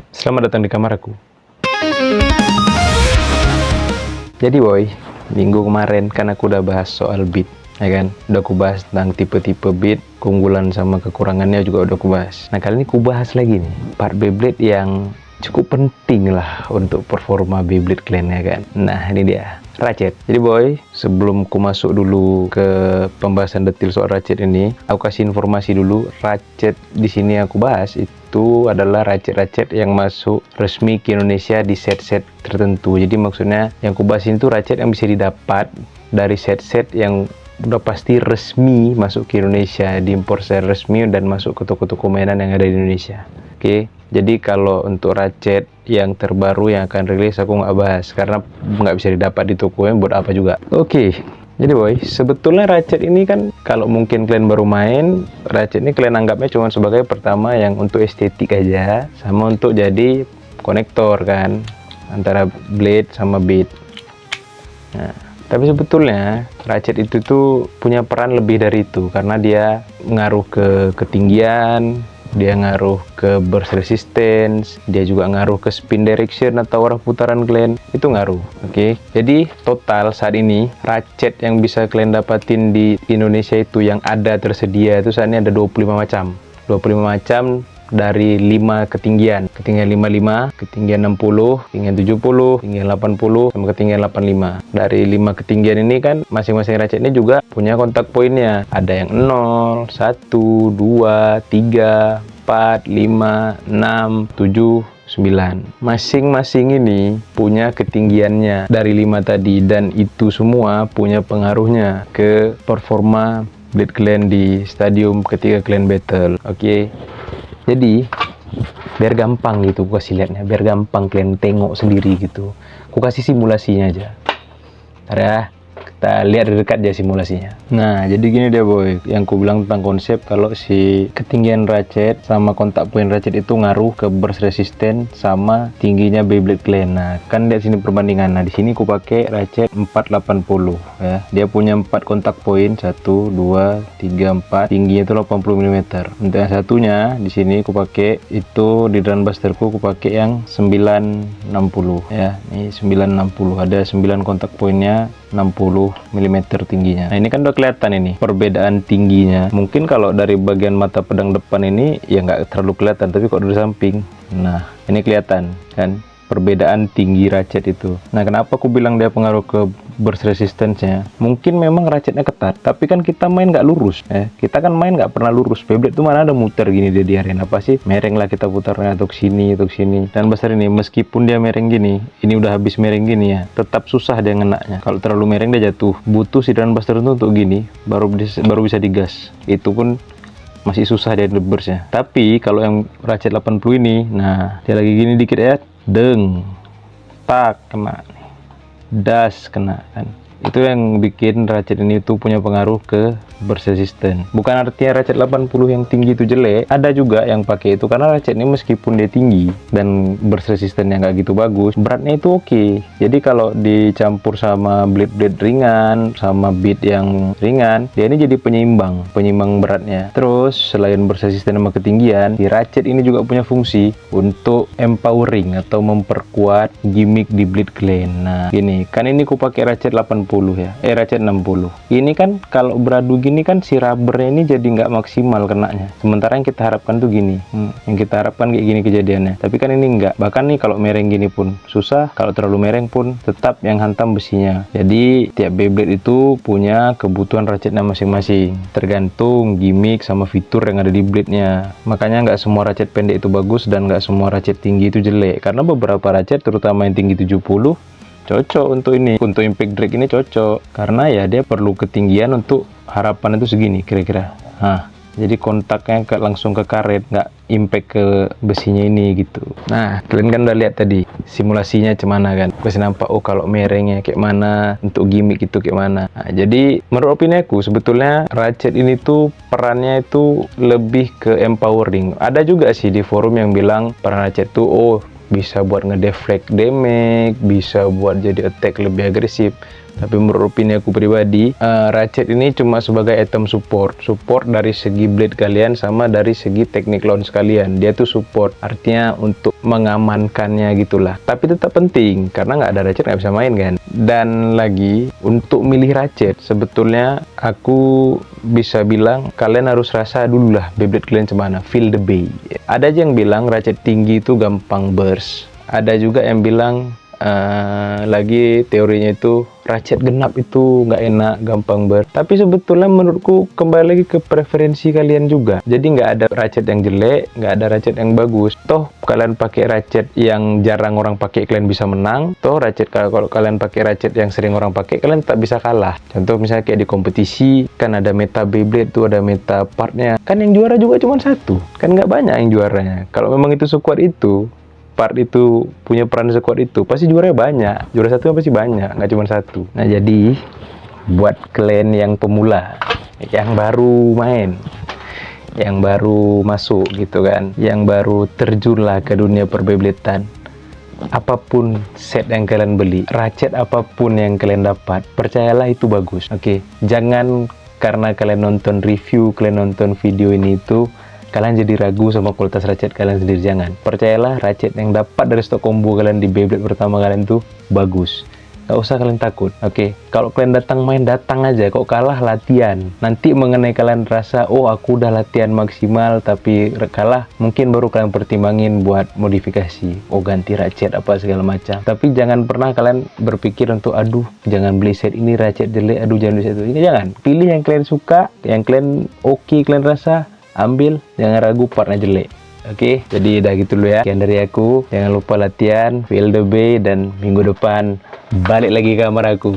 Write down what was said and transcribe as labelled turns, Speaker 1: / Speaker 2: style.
Speaker 1: Selamat datang di kamar aku. Jadi boy, minggu kemarin kan aku udah bahas soal beat, ya kan? Udah aku bahas tentang tipe-tipe beat, keunggulan sama kekurangannya juga udah aku bahas. Nah kali ini aku bahas lagi nih, part Beyblade yang cukup penting lah untuk performa Beyblade kalian, ya kan? Nah ini dia, ratchet. Jadi boy, sebelum aku masuk dulu ke pembahasan detail soal ratchet ini, aku kasih informasi dulu. Ratchet di sini aku bahas itu adalah ratchet-ratchet yang masuk resmi ke Indonesia di set-set tertentu. Jadi maksudnya yang aku bahas itu ratchet yang bisa didapat dari set-set yang udah pasti resmi masuk ke Indonesia, diimpor secara resmi dan masuk ke toko-toko mainan yang ada di Indonesia. Oke, jadi kalau untuk ratchet yang terbaru yang akan rilis aku nggak bahas karena nggak bisa didapat di toko yang buat apa juga. Oke, jadi boy, sebetulnya ratchet ini kan kalau mungkin kalian baru main, ratchet ini kalian anggapnya cuma sebagai pertama yang untuk estetik aja, sama untuk jadi konektor kan antara blade sama bead. Nah, tapi sebetulnya ratchet itu tuh punya peran lebih dari itu karena dia ngaruh ke ketinggian, dia ngaruh ke burst resistance, dia juga ngaruh ke spin direction atau arah putaran kalian, itu ngaruh. Oke, jadi total saat ini ratchet yang bisa kalian dapatin di Indonesia itu yang ada tersedia itu saat ini ada 25 macam. 25 macam dari 5 ketinggian 55, ketinggian 60, ketinggian 70, ketinggian 80, sama ketinggian 85. Dari 5 ketinggian ini kan masing-masing ratchet ini juga punya kontak poinnya. Ada yang 0, 1, 2, 3, 4, 5, 6, 7, 9. Masing-masing ini punya ketinggiannya dari 5 tadi, dan itu semua punya pengaruhnya ke performa blade kalian di stadium ketika kalian battle. Oke. Jadi biar gampang gitu aku kasih lihatnya, biar gampang kalian tengok sendiri gitu. Aku kasih simulasinya aja. Ntar ya, kita lihat dari dekat aja simulasinya. Nah, jadi gini deh boy, yang ku bilang tentang konsep kalau si ketinggian ratchet sama kontak poin ratchet itu ngaruh ke burst resistance sama tingginya Beyblade kalian. Nah, kan lihat sini perbandingan. Nah, di sini ku pakai ratchet 480 ya. Dia punya 4 kontak poin, 1 2 3 4, tingginya itu 80 mm. Untuk yang satunya di sini ku pakai itu di drum busterku ku pakai yang 960 ya. Ini 960, ada 9 kontak poinnya, 60 mm tingginya. Nah, ini kan udah kelihatan ini perbedaan tingginya. Mungkin kalau dari bagian mata pedang depan ini ya nggak terlalu kelihatan, tapi kalau dari samping, nah ini kelihatan kan perbedaan tinggi ratchet itu. Nah, kenapa aku bilang dia pengaruh ke burst resistance-nya? Mungkin memang ratchetnya ketat, tapi kan kita main nggak lurus. Kita kan main nggak pernah lurus. Beyblade tuh mana ada muter gini dia di arena, pasti mereng lah kita putarnya untuk sini, untuk sini. Dan besar ini, meskipun dia mereng gini, ini udah habis mereng gini ya, tetap susah dia ngenaknya. Kalau terlalu mereng dia jatuh. Butuh si drum buster itu untuk gini, baru bisa digas. Itu pun masih susah dia burstnya. Tapi kalau yang ratchet 80 ini, nah dia lagi gini dikit ya, deng, tak kena nih, das kena kan. Itu yang bikin ratchet ini tuh punya pengaruh ke burst resistance. Bukan artinya ratchet 80 yang tinggi itu jelek, ada juga yang pakai itu karena ratchet ini meskipun dia tinggi dan burst resistance yang nggak gitu bagus, beratnya itu oke. Jadi kalau dicampur sama blade ringan sama beat yang ringan, dia ini jadi penyeimbang beratnya. Terus selain burst resistance sama ketinggian, si ratchet ini juga punya fungsi untuk empowering atau memperkuat gimmick di blade kalian. Nah, gini, kan ini ku pakai ratchet 80 ya, ratchet 60. Ini kan kalau beradu gini kan si rubbernya ini jadi nggak maksimal kenanya. Sementara yang kita harapkan tuh gini, yang kita harapkan kayak gini kejadiannya. Tapi kan ini nggak. Bahkan nih kalau mereng gini pun susah, kalau terlalu mereng pun tetap yang hantam besinya. Jadi tiap Beyblade itu punya kebutuhan ratchetnya masing-masing, tergantung gimmick sama fitur yang ada di blade-nya. Makanya nggak semua ratchet pendek itu bagus dan nggak semua ratchet tinggi itu jelek. Karena beberapa ratchet, terutama yang tinggi 70, cocok untuk ini, untuk impact drag ini cocok karena ya dia perlu ketinggian untuk harapan itu segini kira-kira. Nah, jadi kontaknya langsung ke karet, nggak impact ke besinya ini gitu. Nah, kalian kan udah lihat tadi simulasinya cemana kan, kasih nampak oh kalau merengnya kayak mana, untuk gimmick itu kayak mana. Nah, jadi menurut opini aku sebetulnya ratchet ini tuh perannya itu lebih ke empowering. Ada juga sih di forum yang bilang peran ratchet tuh bisa buat ngedeflect damage, bisa buat jadi attack lebih agresif. Tapi menurut opini aku pribadi, ratchet ini cuma sebagai item support dari segi blade kalian sama dari segi teknik launch kalian. Dia tuh support, artinya untuk mengamankannya gitulah. Tapi tetap penting karena nggak ada ratchet nggak bisa main kan. Dan lagi untuk milih ratchet, sebetulnya aku bisa bilang kalian harus rasa dulu lah Beyblade kalian cemana, feel the bay. Ada aja yang bilang ratchet tinggi itu gampang burst, ada juga yang bilang lagi teorinya itu ratchet genap itu nggak enak, gampang tapi sebetulnya menurutku kembali lagi ke preferensi kalian juga. Jadi nggak ada ratchet yang jelek, nggak ada ratchet yang bagus. Toh kalian pakai ratchet yang jarang orang pakai kalian bisa menang, toh ratchet kalau kalian pakai ratchet yang sering orang pakai kalian tak bisa kalah. Contoh misalnya kayak di kompetisi kan ada meta Beyblade tuh, ada meta partnya kan, yang juara juga cuma satu kan, nggak banyak yang juaranya. Kalau memang itu sekuat itu, part itu punya peran sekuat itu, pasti juaranya banyak. Juara satu pasti banyak, nggak cuma satu. Nah jadi buat kalian yang pemula, yang baru main, yang baru masuk gitu kan, yang baru terjun lah ke dunia perbeyblade-an, apapun set yang kalian beli, ratchet apapun yang kalian dapat, percayalah itu bagus. Oke, jangan karena kalian nonton review, kalian nonton video ini itu kalian jadi ragu sama kualitas ratchet kalian sendiri. Jangan, percayalah ratchet yang dapat dari stok combo kalian di Beyblade pertama kalian tuh bagus. Gak usah kalian takut. Oke, kalau kalian datang main, datang aja. Kok kalah, latihan. Nanti mengenai kalian rasa, oh aku udah latihan maksimal tapi kalah, mungkin baru kalian pertimbangin buat modifikasi, oh ganti ratchet apa segala macam. Tapi jangan pernah kalian berpikir untuk aduh jangan beli set ini ratchet jelek, aduh jangan beli set ini. Jangan, pilih yang kalian suka, yang kalian oke, kalian rasa, ambil, jangan ragu partnya jelek. Oke, jadi udah gitu dulu ya. Sekian dari aku. Jangan lupa latihan, feel the bay, dan minggu depan balik lagi ke kamar aku.